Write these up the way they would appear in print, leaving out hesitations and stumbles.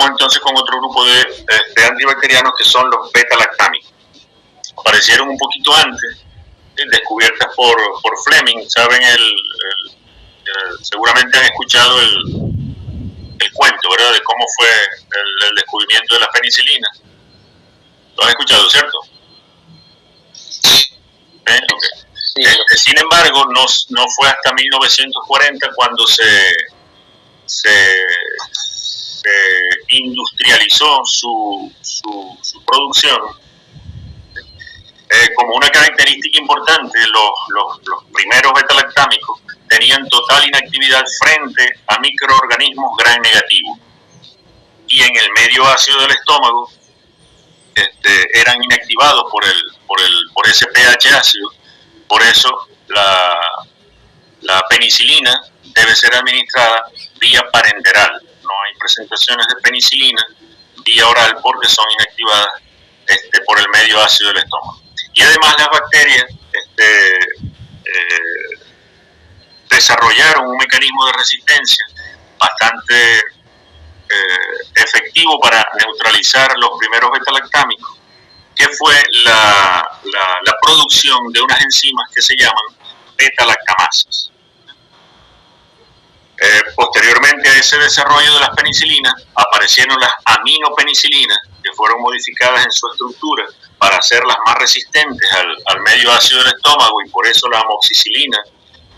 vamos entonces con otro grupo de antibacterianos que son los beta-lactámicos. Aparecieron un poquito antes, descubiertas por Fleming. Saben, seguramente han escuchado el cuento, ¿verdad?, de cómo fue el descubrimiento de la penicilina. ¿Lo han escuchado, cierto? Okay. Sí. Sin embargo, no fue hasta 1940 cuando se industrializó su producción. Como una característica importante, los primeros beta-lactámicos tenían total inactividad frente a microorganismos gram negativos, y en el medio ácido del estómago eran inactivados por ese pH ácido. Por eso la penicilina debe ser administrada vía parenteral. No hay presentaciones de penicilina vía oral porque son inactivadas por el medio ácido del estómago. Y además las bacterias desarrollaron un mecanismo de resistencia bastante efectivo para neutralizar los primeros beta-lactámicos, que fue la producción de unas enzimas que se llaman beta-lactamasas. Posteriormente a ese desarrollo de las penicilinas, aparecieron las aminopenicilinas, que fueron modificadas en su estructura para hacerlas más resistentes al medio ácido del estómago, y por eso la amoxicilina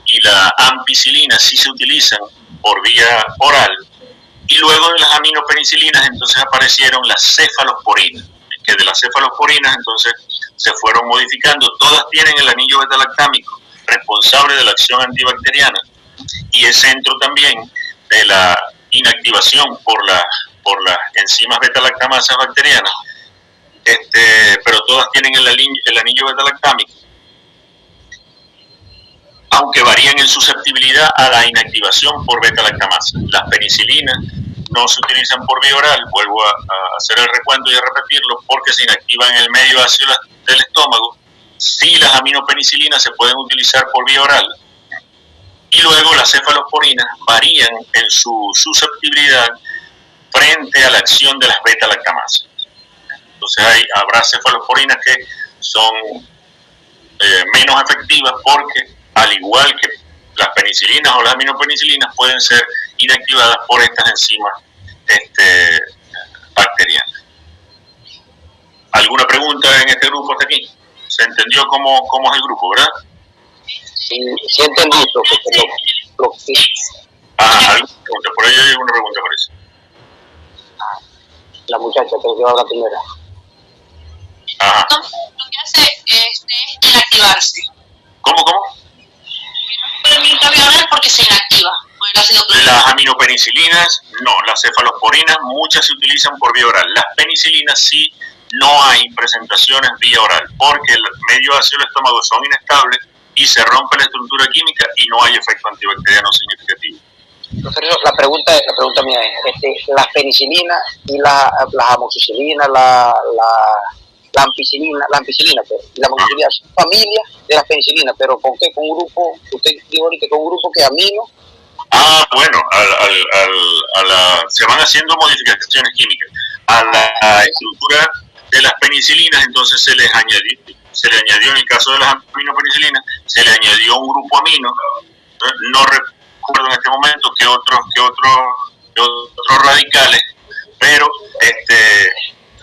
y la ampicilina sí se utilizan por vía oral. Y luego de las aminopenicilinas entonces aparecieron las cefalosporinas, que de las cefalosporinas entonces se fueron modificando. Todas tienen el anillo beta-lactámico responsable de la acción antibacteriana, y es centro también de la inactivación por las enzimas beta-lactamasas bacterianas, pero todas tienen el anillo beta-lactámico, aunque varían en susceptibilidad a la inactivación por beta-lactamasa. Las penicilinas no se utilizan por vía oral, vuelvo a hacer el recuento y a repetirlo, porque se inactivan en el medio ácido del estómago. Sí, las aminopenicilinas se pueden utilizar por vía oral. Y luego las cefalosporinas varían en su susceptibilidad frente a la acción de las beta-lactamasas. Entonces habrá cefalosporinas que son menos efectivas porque, al igual que las penicilinas o las aminopenicilinas, pueden ser inactivadas por estas enzimas bacterianas. ¿Alguna pregunta en este grupo hasta aquí? ¿Se entendió cómo es el grupo, verdad? Sí entendí lo que... ¿Alguna pregunta? Por ahí hay una pregunta, parece. La muchacha que lleva la primera. Ajá. Lo que hace es inactivarse. ¿Cómo? Pero vía oral porque se inactiva. Las aminopenicilinas no, las cefalosporinas muchas se utilizan por vía oral. Las penicilinas sí, no hay presentaciones vía oral porque el medio ácido del estómago son inestables y se rompe la estructura química y no hay efecto antibacteriano significativo. Profesor, la pregunta mía es, las penicilinas y las amoxicilinas, la ampicilina, y la amoxicilina son familias de las penicilinas, pero ¿con qué? Con un grupo, usted dijo ahorita, con un grupo que amino. Bueno, se van haciendo modificaciones químicas. A la estructura de las penicilinas entonces se le añadió en el caso de las aminopenicilinas, se le añadió un grupo amino. No recuerdo en este momento qué otros radicales, pero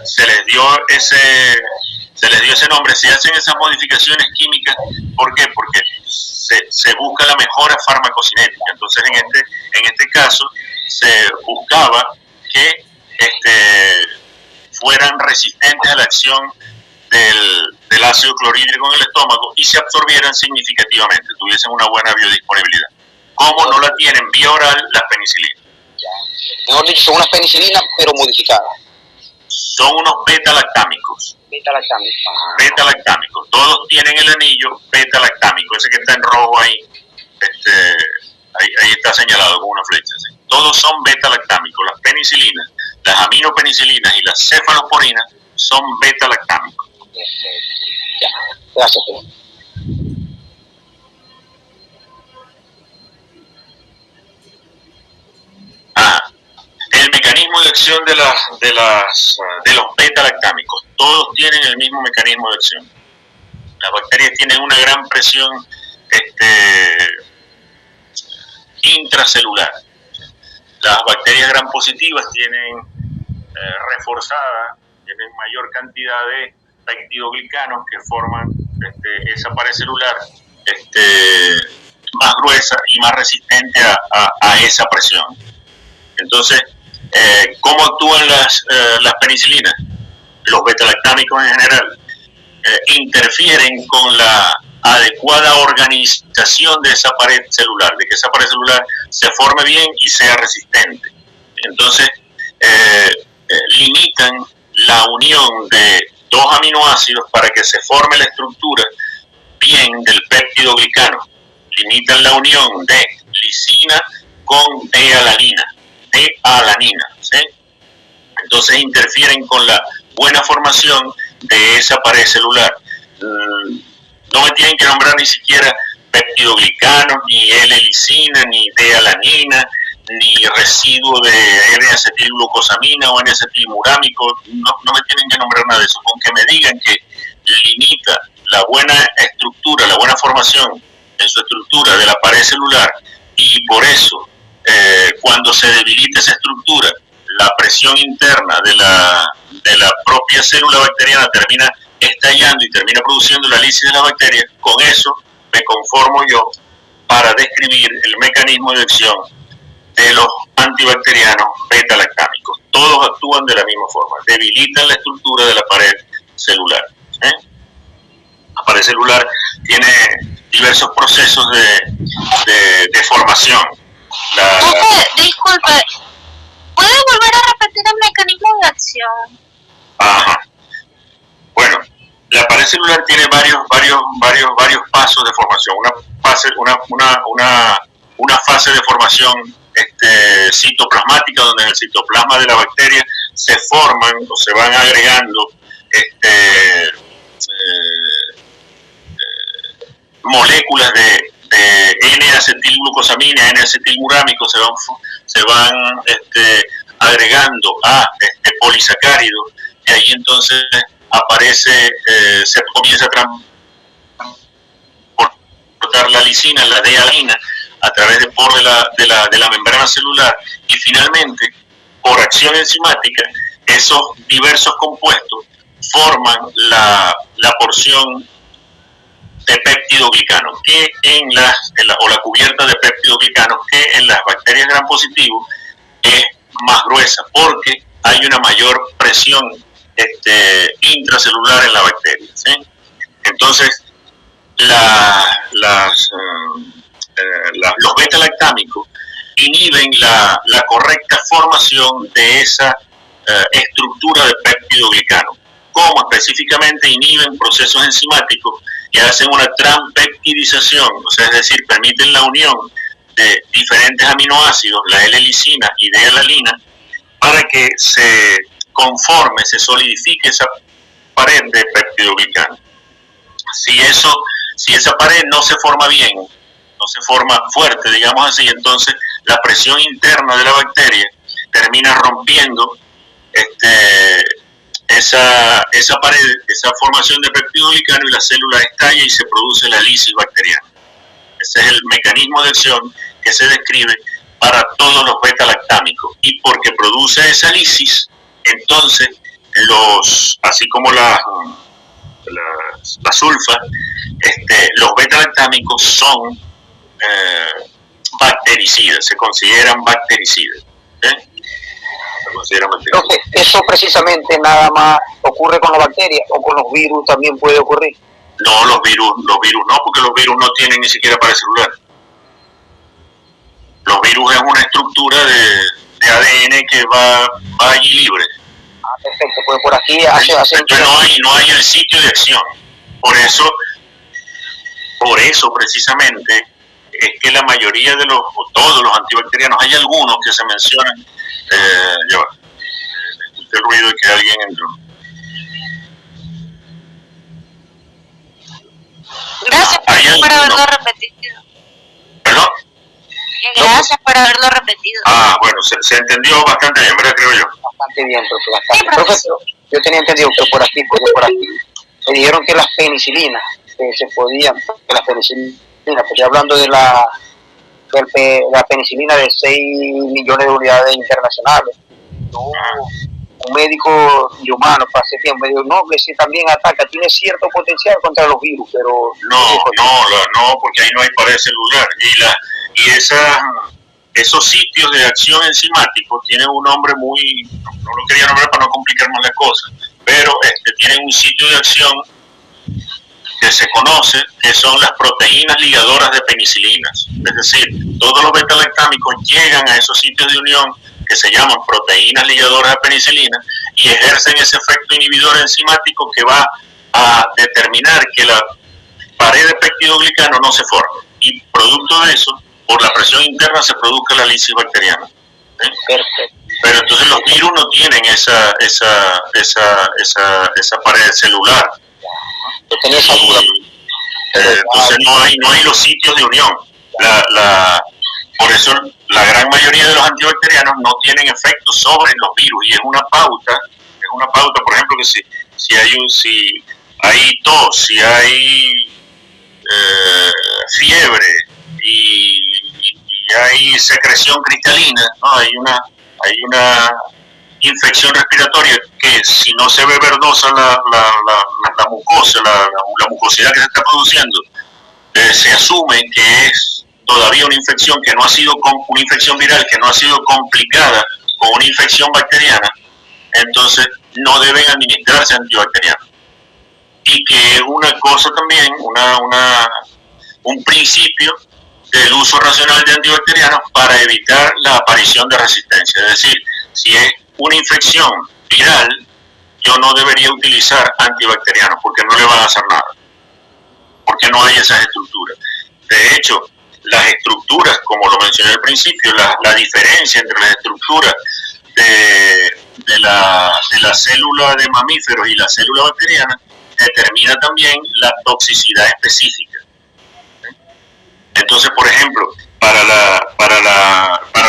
se les dio ese nombre. Se hacen esas modificaciones químicas, ¿por qué? Porque se busca la mejora farmacocinética. Entonces en este caso se buscaba que fueran resistentes a la acción del ácido clorhídrico en el estómago y se absorbieran significativamente, tuviesen una buena biodisponibilidad. ¿Cómo no la tienen vía oral las penicilinas? Mejor dicho, son unas penicilinas pero modificadas. Son unos beta-lactámicos. Beta-lactámicos. Todos tienen el anillo beta-lactámico, ese que está en rojo ahí, ahí está señalado con una flecha. ¿Sí? Todos son beta-lactámicos. Las penicilinas, las aminopenicilinas y las cefalosporinas son beta-lactámicos. Ya, gracias. El mecanismo mecanismo de acción de los beta-lactámicos. Todos tienen el mismo mecanismo de acción. Las bacterias tienen una gran presión intracelular. Las bacterias gram positivas tienen tienen mayor cantidad de peptidoglicanos que forman esa pared celular más gruesa y más resistente a esa presión. Entonces, ¿cómo actúan las penicilinas? Los beta-lactámicos en general interfieren con la adecuada organización de esa pared celular, de que esa pared celular se forme bien y sea resistente. Entonces, limitan la unión de dos aminoácidos para que se forme la estructura bien del peptidoglicano. Limitan la unión de lisina con D-alanina, ¿sí? Entonces interfieren con la buena formación de esa pared celular. No me tienen que nombrar ni siquiera peptidoglicanos, ni L-lisina, ni D-alanina, ni residuo de N-acetilglucosamina o N-acetilmurámico. No me tienen que nombrar nada de eso. Con que me digan que limita la buena estructura, la buena formación en su estructura de la pared celular, y por eso cuando se debilita esa estructura, la presión interna de la propia célula bacteriana termina estallando y termina produciendo la lisis de la bacteria. Con eso me conformo yo para describir el mecanismo de acción de los antibacterianos beta-lactámicos. Todos actúan de la misma forma, debilitan la estructura de la pared celular. La pared celular tiene diversos procesos de formación. Disculpe, ¿puede volver a repetir el mecanismo de acción? Ajá. Bueno, la pared celular tiene varios pasos de formación. Una fase de formación citoplasmática, donde en el citoplasma de la bacteria se forman o se van agregando moléculas de N-acetilglucosamina, N-acetilmurámico, se van agregando a polisacáridos, y ahí entonces aparece, se comienza a transportar la lisina, la D-alanina, a través de poros de la membrana celular, y finalmente, por acción enzimática, esos diversos compuestos forman la porción de peptidoglicano, que o la cubierta de peptidoglicano, que en las bacterias gram positivo es más gruesa, porque hay una mayor presión intracelular en la bacteria, ¿sí? Entonces, los beta-lactámicos inhiben la correcta formación de esa estructura de peptidoglicano. ¿Cómo? Específicamente inhiben procesos enzimáticos que hacen una transpeptidización, o sea, es decir, permiten la unión de diferentes aminoácidos, la L-lisina y D-alanina, para que se conforme, se solidifique esa pared de peptidoglicano. Si esa pared no se forma bien, no se forma fuerte, digamos así, entonces la presión interna de la bacteria termina rompiendo esa pared, esa formación de peptidoglicano, y la célula estalla y se produce la lisis bacteriana. Ese es el mecanismo de acción que se describe para todos los beta-lactámicos, y porque produce esa lisis, entonces así como la sulfa, los beta-lactámicos son bactericidas, se consideran bactericidas. Entonces, eso precisamente nada más ocurre con las bacterias, o con los virus también puede ocurrir. No, los virus no, porque los virus no tienen ni siquiera pared celular. Los virus es una estructura de ADN que va allí libre. Perfecto, pues por aquí hace no hay el sitio de acción. Por eso precisamente es que la mayoría o todos los antibacterianos, hay algunos que se mencionan, escuché el ruido de que alguien entró. Gracias por haberlo repetido. ¿Perdón? Gracias gracias por haberlo repetido. Bueno, se entendió bastante bien, ¿verdad? Creo yo. Bastante bien, profe, bastante. Sí, profesor. Yo tenía entendido que por aquí me dijeron que las penicilinas, que se podían, que las penicilinas, pues estoy hablando de la penicilina de 6 millones de unidades internacionales. Un médico humano hace tiempo me dijo, no, que sí también ataca, tiene cierto potencial contra los virus, pero... No, porque ahí no hay pared celular. Y esos sitios de acción enzimáticos tienen un nombre muy... No lo quería nombrar para no complicar más las cosas, pero tienen un sitio de acción que se conoce, que son las proteínas ligadoras de penicilinas. Es decir, todos los beta-lactámicos llegan a esos sitios de unión que se llaman proteínas ligadoras de penicilina y ejercen ese efecto inhibidor enzimático que va a determinar que la pared de peptidoglicano no se forme. Y producto de eso, por la presión interna se produzca la lisis bacteriana. Perfecto. Pero entonces los virus no tienen esa pared celular. Yo tenía esa duda. Entonces no hay los sitios de unión. Por eso la gran mayoría de los antibacterianos no tienen efecto sobre los virus y es una pauta, por ejemplo, que si hay tos, si hay fiebre y hay secreción cristalina, ¿no? hay una infección respiratoria que si no se ve verdosa la mucosa, la mucosidad que se está produciendo, se asume que es todavía una infección que no ha sido una infección viral que no ha sido complicada con una infección bacteriana, entonces no deben administrarse antibacterianos. Y que es una cosa también, un principio del uso racional de antibacterianos para evitar la aparición de resistencia. Es decir, si es una infección viral, yo no debería utilizar antibacterianos porque no le van a hacer nada, porque no hay esas estructuras. De hecho, las estructuras, como lo mencioné al principio, la diferencia entre las estructuras de la célula de mamíferos y la célula bacteriana determina también la toxicidad específica. Entonces, por ejemplo, para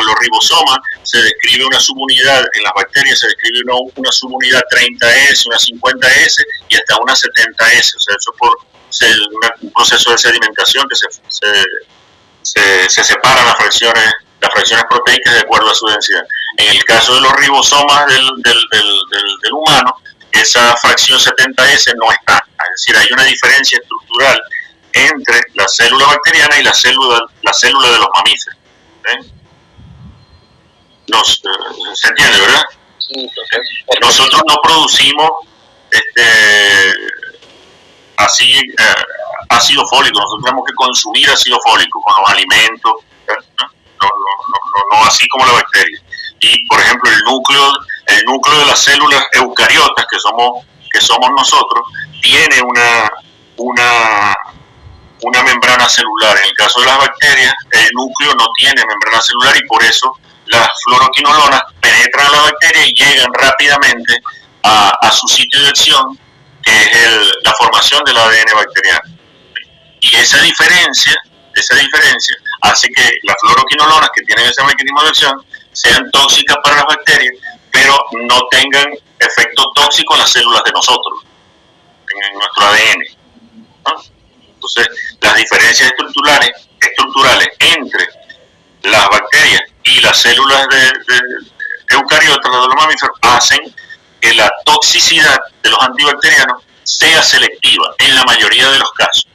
los ribosomas se describe una subunidad, en las bacterias se describe una subunidad 30S, una 50S y hasta una 70S. O sea, eso por un proceso de sedimentación que se separan las fracciones proteicas de acuerdo a su densidad. En el caso de los ribosomas del humano, esa fracción 70S no está. Es decir, hay una diferencia estructural entre la célula bacteriana y la célula de los mamíferos. ¿Se entiende, verdad? Sí, nosotros no producimos ácido fólico, nosotros tenemos que consumir ácido fólico con los alimentos, no así como la bacteria. Y por ejemplo el núcleo de las células eucariotas que somos nosotros tiene una membrana celular. En el caso de las bacterias, el núcleo no tiene membrana celular y por eso las fluoroquinolonas penetran a la bacteria y llegan rápidamente a su sitio de acción, que es la formación del ADN bacteriano. Y esa diferencia hace que las fluoroquinolonas que tienen ese mecanismo de acción sean tóxicas para las bacterias, pero no tengan efecto tóxico en las células de nosotros, en nuestro ADN, ¿no? Entonces, las diferencias estructurales entre las bacterias y las células de eucariotas de los mamíferos hacen que la toxicidad de los antibacterianos sea selectiva en la mayoría de los casos.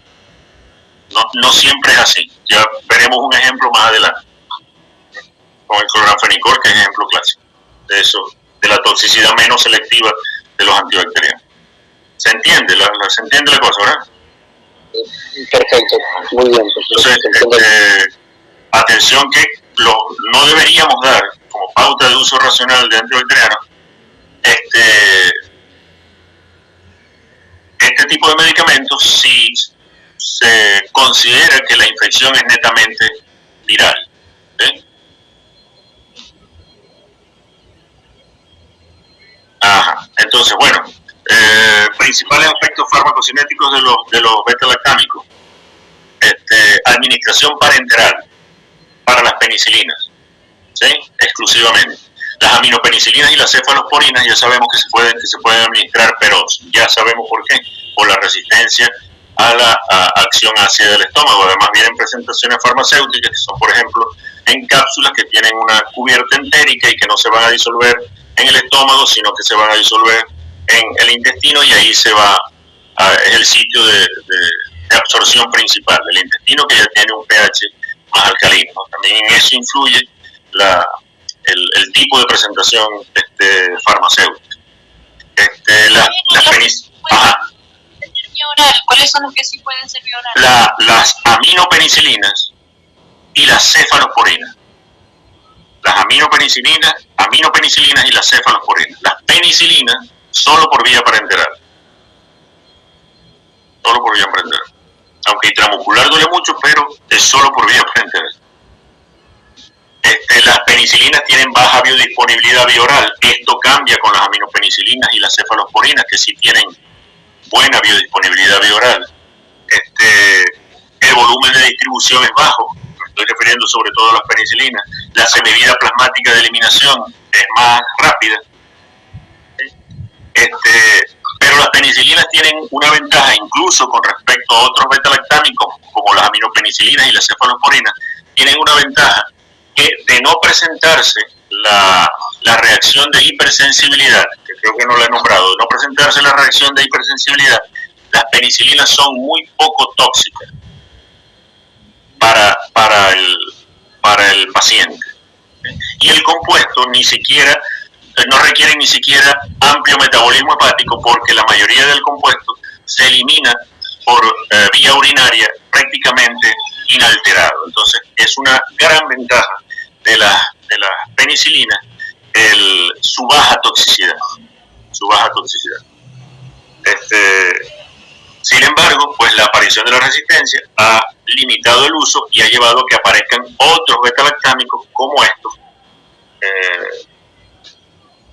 No siempre es así. Ya veremos un ejemplo más adelante con el cloranfenicol, que es ejemplo clásico de eso, de la toxicidad menos selectiva de los antibacterianos. ¿Se entiende? ¿Se entiende la cosa, verdad? Perfecto, muy bien. Entonces, atención que no deberíamos dar como pauta de uso racional de antibacterianos este tipo de medicamentos si se considera que la infección es netamente viral. ¿Sí? Entonces, bueno, principales aspectos farmacocinéticos de los beta-lactámicos. Administración parenteral para las penicilinas, ¿sí? Exclusivamente. Las aminopenicilinas y las cefalosporinas ya sabemos que se pueden administrar, pero ya sabemos por qué, por la resistencia a la acción ácida del estómago. Además vienen presentaciones farmacéuticas que son, por ejemplo, en cápsulas que tienen una cubierta entérica y que no se van a disolver en el estómago, sino que se van a disolver en el intestino, y ahí es el sitio de absorción principal del intestino, que ya tiene un pH más alcalino, ¿no? También en eso influye el tipo de presentación farmacéutica. ¿Cuáles son los que sí pueden ser vía oral? Las aminopenicilinas y las cefalosporinas. Las aminopenicilinas y las cefalosporinas. Las penicilinas solo por vía parenteral. Solo por vía parenteral. Aunque intramuscular duele mucho, pero es solo por vía parenteral. Las penicilinas tienen baja biodisponibilidad vía oral. Esto cambia con las aminopenicilinas y las cefalosporinas, que sí tienen buena biodisponibilidad vía oral. El volumen de distribución es bajo, me estoy refiriendo sobre todo a las penicilinas. La semivida plasmática de eliminación es más rápida. Pero las penicilinas tienen una ventaja, incluso con respecto a otros beta-lactámicos, como las aminopenicilinas y las cefalosporinas, tienen una ventaja, que de no presentarse la reacción de hipersensibilidad, que creo que no la he nombrado, de no presentarse la reacción de hipersensibilidad, las penicilinas son muy poco tóxicas para el paciente. Y el compuesto no requiere ni siquiera amplio metabolismo hepático, porque la mayoría del compuesto se elimina por vía urinaria prácticamente inalterado. Entonces es una gran ventaja de las penicilinas su baja toxicidad. Sin embargo, pues la aparición de la resistencia ha limitado el uso y ha llevado a que aparezcan otros beta-lactámicos como estos,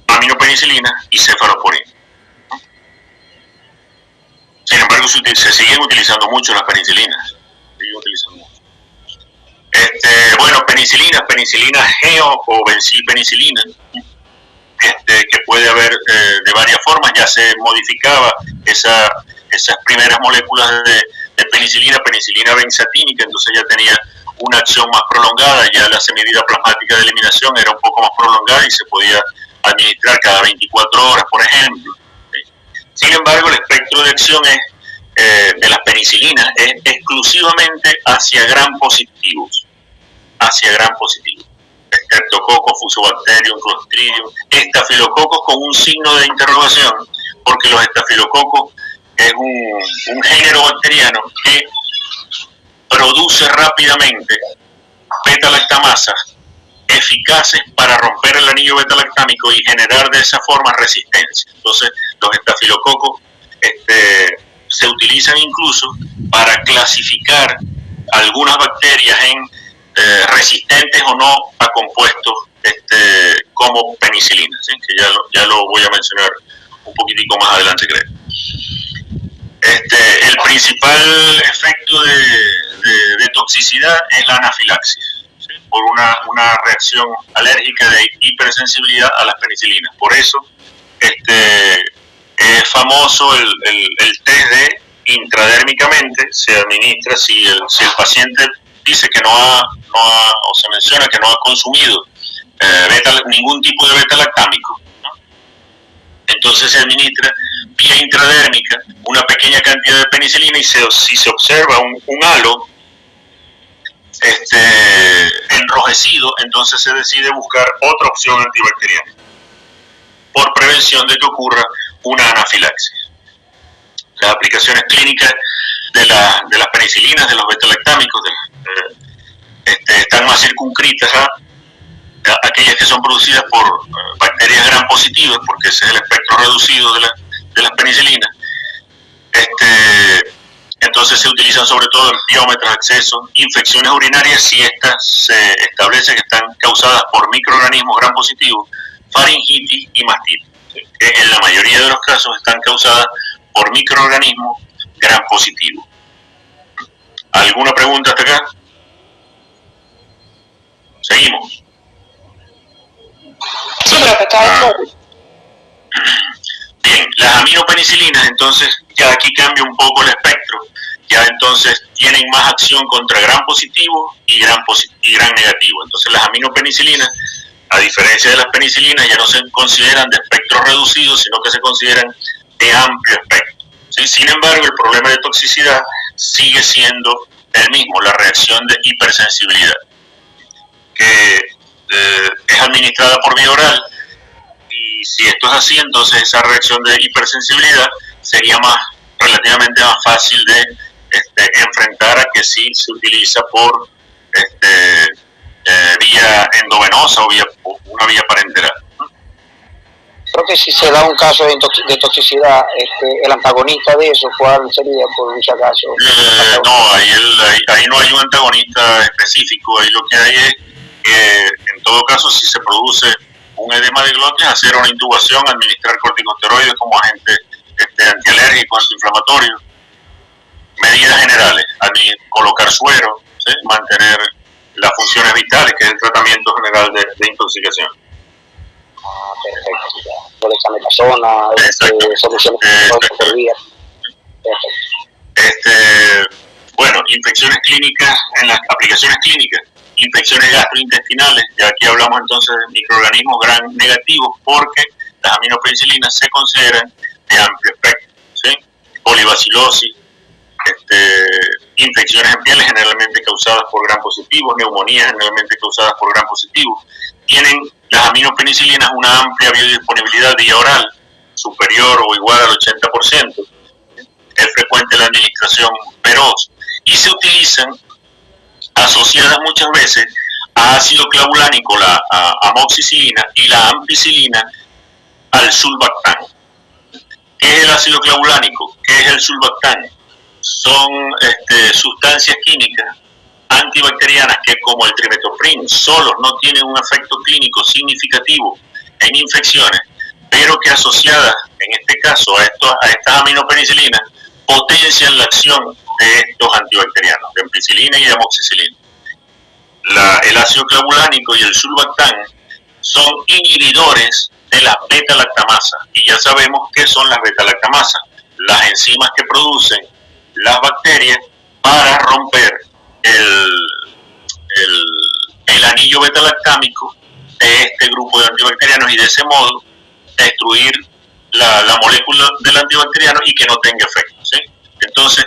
aminopenicilinas y cefalosporinas. Sin embargo, se siguen utilizando mucho las penicilinas. Penicilina G o bencilpenicilina, que puede haber de varias formas. Ya se modificaba esas primeras moléculas de penicilina benzatínica, entonces ya tenía una acción más prolongada, ya la semivida plasmática de eliminación era un poco más prolongada y se podía administrar cada 24 horas, por ejemplo. Sin embargo, el espectro de acción de las penicilinas es exclusivamente hacia gram positivos. Streptococcus, Fusobacterium, Clostridium, estafilococos con un signo de interrogación, porque los estafilococos es un género bacteriano que produce rápidamente beta-lactamasas eficaces para romper el anillo beta-lactámico y generar de esa forma resistencia. Entonces, los estafilococos se utilizan incluso para clasificar algunas bacterias en resistentes o no a compuestos como penicilina, ¿sí? Que ya lo voy a mencionar un poquitico más adelante, creo. El principal efecto de toxicidad es la anafilaxis, ¿sí? Por una reacción alérgica de hipersensibilidad a las penicilinas. Por eso es famoso el test de intradérmicamente, se administra si el paciente dice que o se menciona que no ha consumido ningún tipo de beta-lactámico, ¿no? Entonces se administra vía intradérmica una pequeña cantidad de penicilina, y si se observa un halo enrojecido, entonces se decide buscar otra opción antibacteriana por prevención de que ocurra una anafilaxis. Las aplicaciones clínicas de las penicilinas, de los beta-lactámicos, están más circunscritas a aquellas que son producidas por bacterias gram positivas, porque ese es el espectro reducido de las penicilinas. Entonces se utilizan sobre todo en piómetros, accesos, infecciones urinarias, si estas se establece que están causadas por microorganismos gram positivos, faringitis y mastitis, que en la mayoría de los casos están causadas por microorganismos gram positivos. ¿Alguna pregunta hasta acá? Seguimos. Sí, pero que está Bien, las aminopenicilinas, entonces, ya aquí cambia un poco el espectro. Ya entonces tienen más acción contra gram positivo y gram negativo. Entonces las aminopenicilinas, a diferencia de las penicilinas, ya no se consideran de espectro reducido, sino que se consideran de amplio espectro. ¿Sí? Sin embargo, el problema de toxicidad sigue siendo el mismo, la reacción de hipersensibilidad, que es administrada por vía oral, y si esto es así, entonces esa reacción de hipersensibilidad sería relativamente más fácil de enfrentar a que si se utiliza por vía endovenosa o una vía parenteral. Creo que si se da un caso de toxicidad, el antagonista de eso, ¿cuál sería, por si acaso? No, ahí no hay un antagonista específico. Ahí lo que hay es que, en todo caso, si se produce un edema de glotis, hacer una intubación, administrar corticosteroides como agente antialérgico, antiinflamatorio. Medidas generales, colocar suero, ¿sí? Mantener las funciones vitales, que es el tratamiento general de intoxicación. Perfecto. Por dexametasona, soluciones por vía. Bueno, infecciones clínicas, en las aplicaciones clínicas, infecciones gastrointestinales, ya aquí hablamos entonces de microorganismos gram negativos, porque las aminopenicilinas se consideran de amplio espectro, ¿sí? Polibacilosis, infecciones en pieles generalmente causadas por gram positivo, neumonías generalmente causadas por gram positivo. Tienen las aminopenicilinas una amplia biodisponibilidad vía oral, superior o igual al 80%. Es frecuente la administración veroz y se utilizan asociadas muchas veces a ácido clavulánico, la amoxicilina, y la ampicilina al sulbactam. ¿Qué es el ácido clavulánico? ¿Qué es el sulbactam? Son sustancias químicas antibacterianas que, como el trimethoprim, solos no tienen un efecto clínico significativo en infecciones, pero que asociadas, en este caso, a estas aminopenicilinas, potencian la acción de estos antibacterianos, de ampicilina y de amoxicilina. El ácido clavulánico y el sulbactam son inhibidores de las beta-lactamasas, y ya sabemos qué son las beta-lactamasas, las enzimas que producen las bacterias para romper el anillo beta-lactámico de este grupo de antibacterianos y de ese modo destruir la molécula del antibacteriano y que no tenga efecto, ¿sí? Entonces,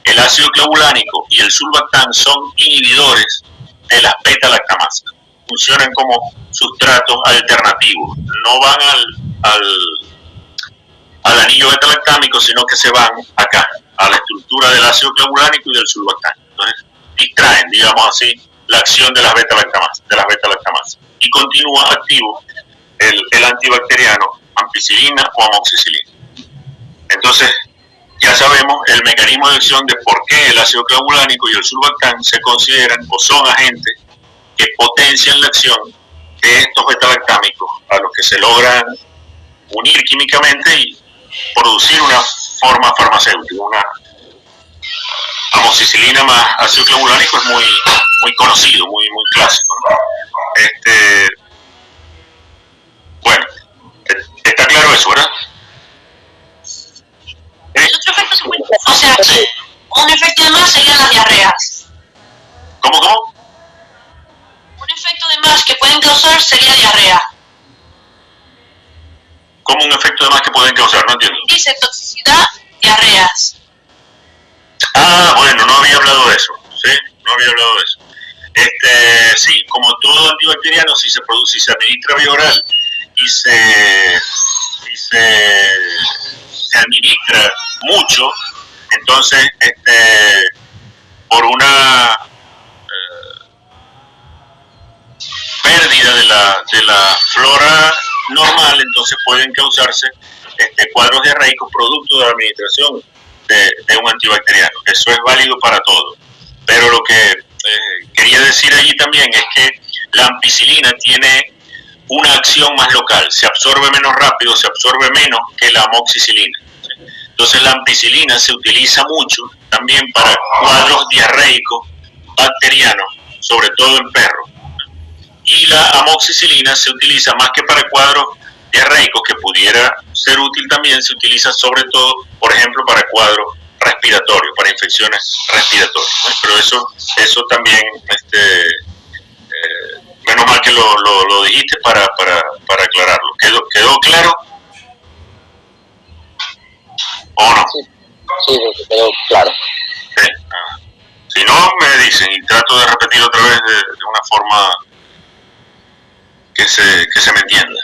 el ácido clavulánico y el sulbactam son inhibidores de las beta-lactamasas. Funcionan como sustratos alternativos. No van al anillo beta-lactámico, sino que se van acá, a la estructura del ácido clavulánico y del sulbactam. Entonces, distraen, digamos así, la acción de las beta-lactamasas. Y continúa activo el antibacteriano ampicilina o amoxicilina. Entonces, ya sabemos el mecanismo de acción de por qué el ácido clavulánico y el sulbactam se consideran o son agentes que potencian la acción de estos beta-lactámicos a los que se logran unir químicamente y producir una forma farmacéutica. Una amoxicilina más ácido clavulánico es muy conocido, muy clásico, ¿no? Bueno, está claro eso, ¿verdad? El otro efecto, o sea, un efecto de más serían las diarreas. ¿Cómo? Un efecto de más que pueden causar sería diarrea. ¿Cómo un efecto de más que pueden causar? No entiendo. Dice toxicidad, diarreas. Ah, bueno, no había hablado de eso, ¿sí? No había hablado de eso. Sí, como todo antibacteriano, si se administra vía oral y se administra mucho, entonces por una pérdida de la flora normal, entonces pueden causarse cuadros diarreicos producto de la administración de un antibacteriano. Eso es válido para todo. Pero lo que quería decir allí también es que la ampicilina tiene una acción más local, se absorbe menos rápido, se absorbe menos que la amoxicilina. Entonces la ampicilina se utiliza mucho también para cuadros diarreicos bacterianos, sobre todo en perros. Y la amoxicilina se utiliza más que para cuadros diarreicos, que pudiera ser útil también, se utiliza sobre todo, por ejemplo, para cuadros respiratorios, para infecciones respiratorias, ¿no? Pero eso también, menos mal que lo dijiste para aclararlo. ¿Quedó claro? ¿O no? Sí, quedó claro. Sí. Si no, me dicen y trato de repetir otra vez de una forma que se me entienda.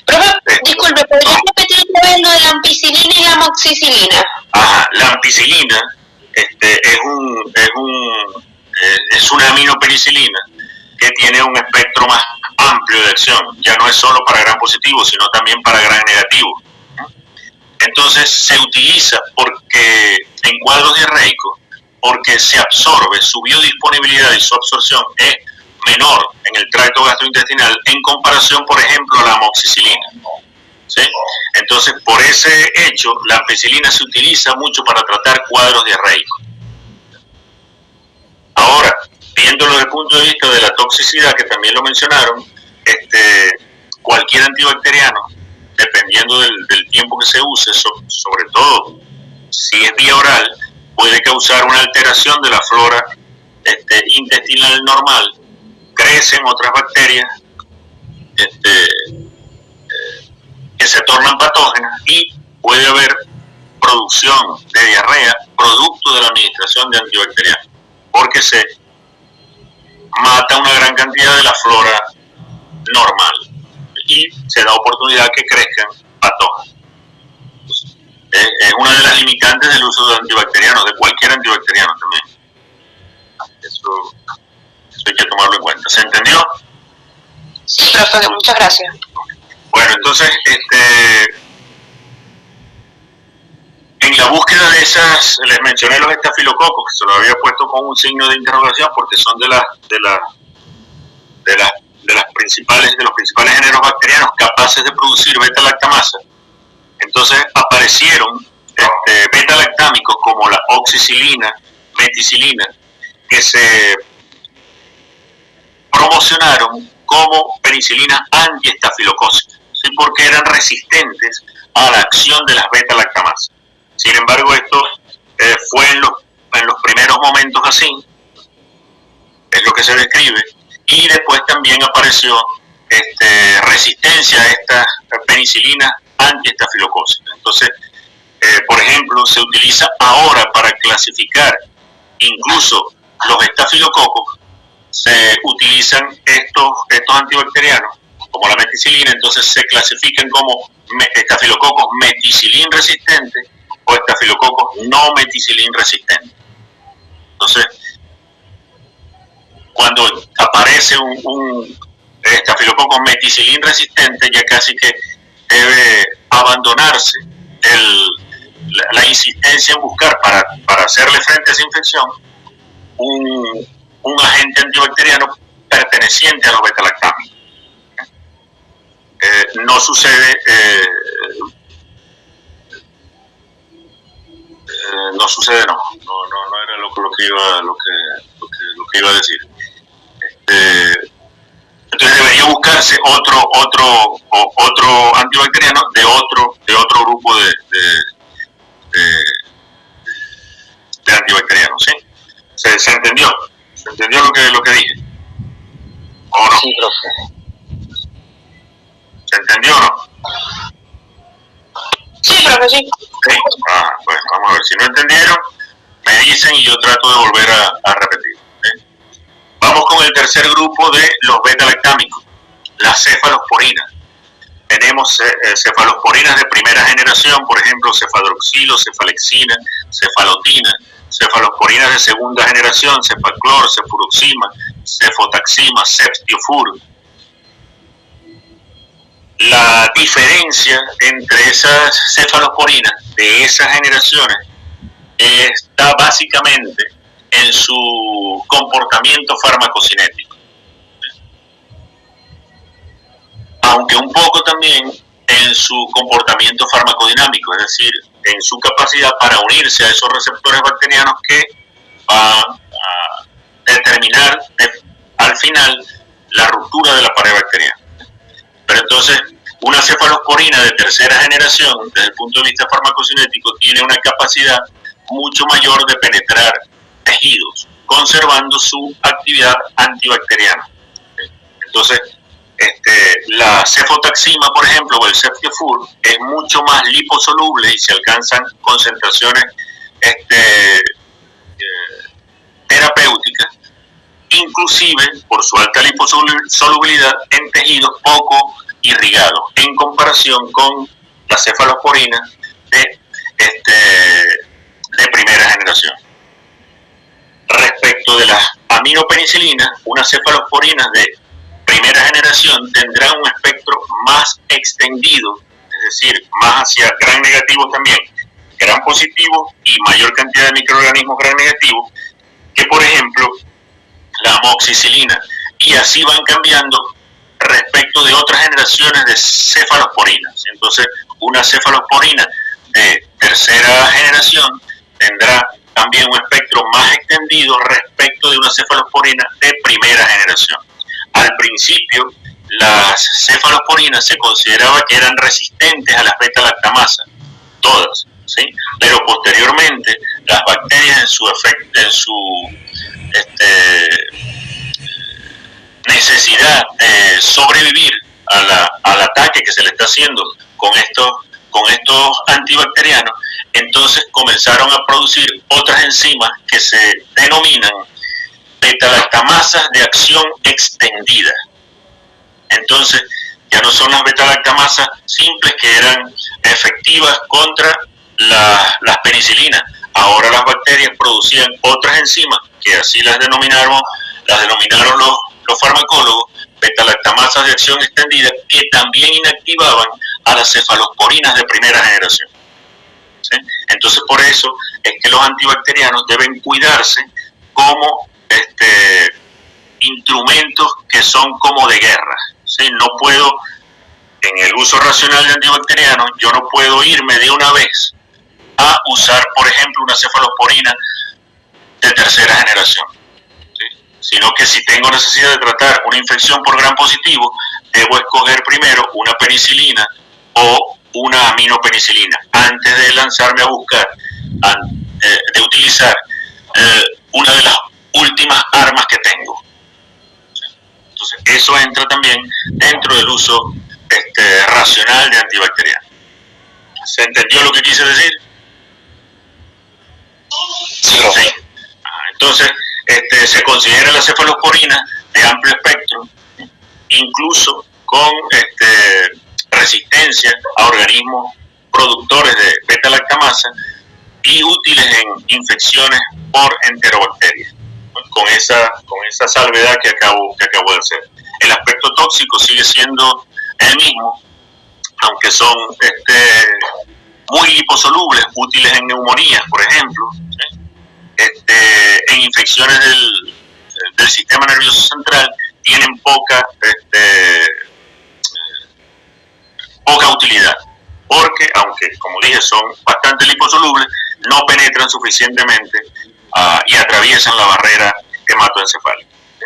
Profe, disculpe, ¿podría repetir otra vez lo de la ampicilina y la amoxicilina? Ajá, la ampicilina es una aminopenicilina que tiene un espectro más amplio de acción. Ya no es solo para gram positivo, sino también para gram negativo. Entonces se utiliza porque en cuadros diarreicos, porque se absorbe, su biodisponibilidad y su absorción es menor en el tracto gastrointestinal en comparación, por ejemplo, a la amoxicilina, ¿sí? Entonces, por ese hecho, la ampicilina se utiliza mucho para tratar cuadros diarreicos. Ahora, viéndolo desde el punto de vista de la toxicidad, que también lo mencionaron, cualquier antibacteriano, dependiendo del tiempo que se use, sobre todo si es vía oral, puede causar una alteración de la flora intestinal normal. Crecen otras bacterias que se tornan patógenas y puede haber producción de diarrea producto de la administración de antibacterianos, porque se mata una gran cantidad de la flora normal y se da oportunidad que crezcan patógenos. Entonces, es una de las limitantes del uso de antibacterianos, de cualquier antibacteriano también. Eso hay que tomarlo en cuenta. ¿Se entendió? Sí, profe, muchas gracias. Bueno, entonces, en la búsqueda de esas, les mencioné los estafilococos, que se los había puesto con un signo de interrogación porque son de los principales géneros bacterianos capaces de producir beta-lactamasa. Entonces aparecieron beta-lactámicos como la oxicilina, meticilina, que se promocionaron como penicilinas antiestafilocócicas, ¿sí? Porque eran resistentes a la acción de las beta-lactamasas. Sin embargo, esto fue en los primeros momentos así, es lo que se describe, y después también apareció resistencia a estas penicilinas antiestafilocócicas. Entonces, por ejemplo, se utiliza ahora para clasificar incluso los estafilococos, se utilizan estos antibacterianos como la meticilina, entonces se clasifican como estafilococos meticilin resistentes o estafilococos no meticilin resistentes. Entonces, cuando aparece un estafilococo meticilin resistente, ya casi que debe abandonarse la insistencia en buscar para hacerle frente a esa infección un agente antibacteriano perteneciente a los beta-lactámicos. No sucede no era lo que iba a decir. Entonces debería buscarse otro antibacteriano de otro grupo de antibacterianos, ¿sí? ¿Se entendió? ¿Se entendió lo que dije? ¿O no? Sí, profe. ¿Se entendió o no? Sí, profe, sí. ¿Sí? Pues vamos a ver. Si no entendieron, me dicen y yo trato de volver a repetir. ¿Sí? Vamos con el tercer grupo de los beta-lactámicos, las cefalosporinas. Tenemos cefalosporinas de primera generación, por ejemplo, cefadroxilo, cefalexina, cefalotina, cefalosporinas de segunda generación, cefaclor, cefuroxima, cefotaxima, ceftiofur. La diferencia entre esas cefalosporinas de esas generaciones está básicamente en su comportamiento farmacocinético, aunque un poco también en su comportamiento farmacodinámico, es decir, en su capacidad para unirse a esos receptores bacterianos que van a determinar al final la ruptura de la pared bacteriana. Pero entonces, una cefalosporina de tercera generación, desde el punto de vista farmacocinético, tiene una capacidad mucho mayor de penetrar tejidos, conservando su actividad antibacteriana. Entonces, la cefotaxima, por ejemplo, o el ceftiofur, es mucho más liposoluble y se alcanzan concentraciones terapéuticas, inclusive por su alta liposolubilidad en tejidos poco irrigados, en comparación con la cefalosporina de primera generación. Respecto de las aminopenicilinas, unas cefalosporinas de primera generación tendrán un espectro más extendido, es decir, más hacia gran negativo también, gran positivo y mayor cantidad de microorganismos gran negativos, que por ejemplo la amoxicilina, y así van cambiando respecto de otras generaciones de cefalosporinas. Entonces, una cefalosporina de tercera generación tendrá también un espectro más extendido respecto de una cefalosporina de primera generación. Al principio, las cefalosporinas se consideraba que eran resistentes a las beta-lactamasas, todas, ¿sí? Pero posteriormente, las bacterias en su necesidad de sobrevivir al ataque que se le está haciendo con estos antibacterianos, entonces comenzaron a producir otras enzimas que se denominan beta-lactamasas de acción extendida. Entonces, ya no son las beta-lactamasas simples que eran efectivas contra las penicilinas. Ahora las bacterias producían otras enzimas, que así las denominaron los farmacólogos, beta-lactamasas de acción extendida, que también inactivaban a las cefalosporinas de primera generación. ¿Sí? Entonces, por eso es que los antibacterianos deben cuidarse como instrumentos que son como de guerra. ¿Sí? No puedo, en el uso racional de antibacterianos, yo no puedo irme de una vez a usar, por ejemplo, una cefalosporina de tercera generación. ¿Sí? Sino que si tengo necesidad de tratar una infección por gram positivo, debo escoger primero una penicilina o una aminopenicilina antes de lanzarme a buscar, de utilizar una de las últimas armas que tengo. Entonces, eso entra también dentro del uso racional de antibacterianos. ¿Se entendió lo que quise decir? Sí. Entonces, se considera la cefalosporina de amplio espectro, incluso con resistencia a organismos productores de beta-lactamasa y útiles en infecciones por enterobacterias, con esa salvedad que acabo de hacer. El aspecto tóxico sigue siendo el mismo, aunque son muy liposolubles, útiles en neumonías, por ejemplo, ¿sí? En infecciones del sistema nervioso central tienen poca utilidad, porque aunque, como dije, son bastante liposolubles, no penetran suficientemente y atraviesan la barrera hematoencefálica. ¿Sí?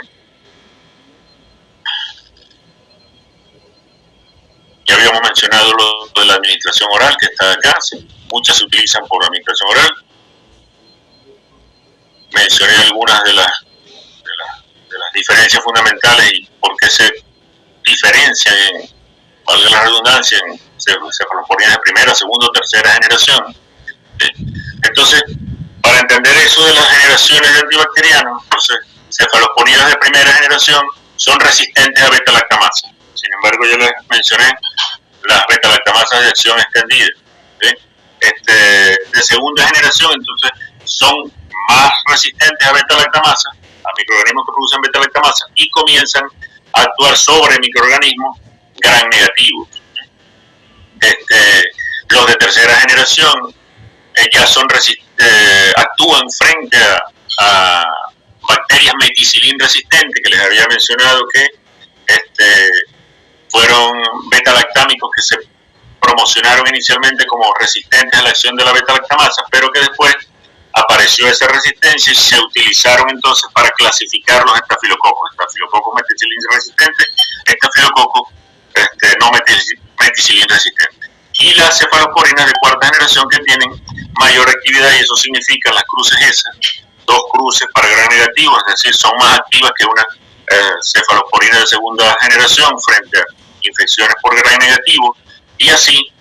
Ya habíamos mencionado lo de la administración oral, que está acá, ¿sí? Muchas se utilizan por administración oral. Mencioné algunas de las diferencias fundamentales y por qué se diferencian, valga la redundancia, en cefalosporinas de primera, segunda o tercera generación. Entonces, para entender eso de las generaciones de antibacterianos, entonces, cefalosporinas de primera generación son resistentes a beta-lactamasa. Sin embargo, yo les mencioné las beta-lactamasas de acción extendida. ¿Sí? De segunda generación, entonces, son más resistentes a beta-lactamasa, a microorganismos que producen beta-lactamasa, y comienzan a actuar sobre microorganismos gram negativos. Los de tercera generación ya son actúan frente a bacterias meticilin resistentes, que les había mencionado que fueron beta-lactámicos que se promocionaron inicialmente como resistentes a la acción de la beta-lactamasa, pero que después, apareció esa resistencia y se utilizaron entonces para clasificar los estafilococos meticilina resistentes, estafilococos no meticilina resistentes. Y las cefalosporinas de cuarta generación que tienen mayor actividad, y eso significa las cruces esas, 2 cruces para gram negativo, es decir, son más activas que una cefalosporina de segunda generación frente a infecciones por gram negativo, y así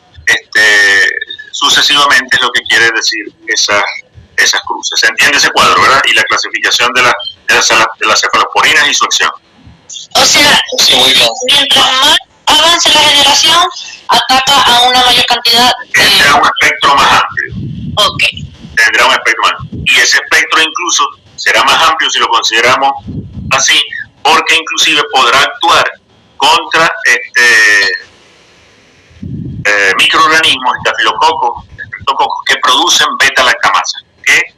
sucesivamente es lo que quiere decir esas cruces. ¿Se entiende ese cuadro, verdad? Y la clasificación de las cefalosporinas y su acción. O sea, sí, muy bien. Mientras más avance la generación, ataca a una mayor cantidad de... Tendrá un espectro más amplio. Ok. Tendrá un espectro más amplio. Y ese espectro incluso será más amplio si lo consideramos así, porque inclusive podrá actuar contra microorganismos, estafilococos, que producen beta-lactamasa, que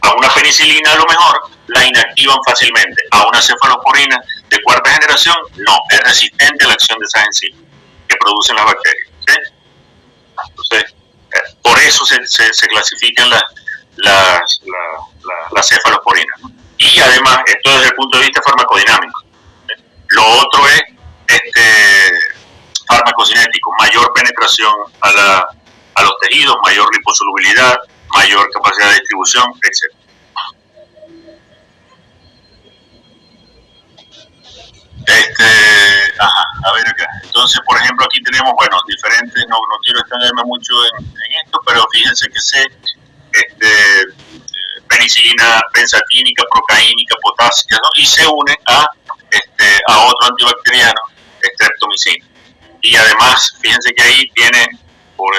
a una penicilina a lo mejor la inactivan fácilmente, a una cefalosporina de cuarta generación no, es resistente a la acción de esas enzimas que producen las bacterias, ¿sí? Entonces, por eso se clasifican las cefalosporinas, ¿no? Y además, esto desde el punto de vista farmacodinámico, ¿sí? Lo otro es farmacocinético, mayor penetración a los tejidos, mayor liposolubilidad, mayor capacidad de distribución, etc. A ver acá. Entonces, por ejemplo, aquí tenemos, bueno, diferentes, no quiero extenderme mucho en esto, pero fíjense que penicilina benzatínica, procaínica, potásica, ¿no? Y se une a otro antibacteriano, streptomicina. Y además, fíjense que ahí tiene, por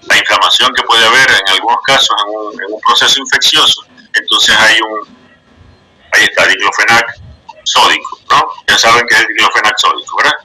la inflamación que puede haber en algunos casos en un proceso infeccioso, entonces ahí está diclofenac sódico, ¿no? Ya saben que es el diclofenac sódico, ¿verdad?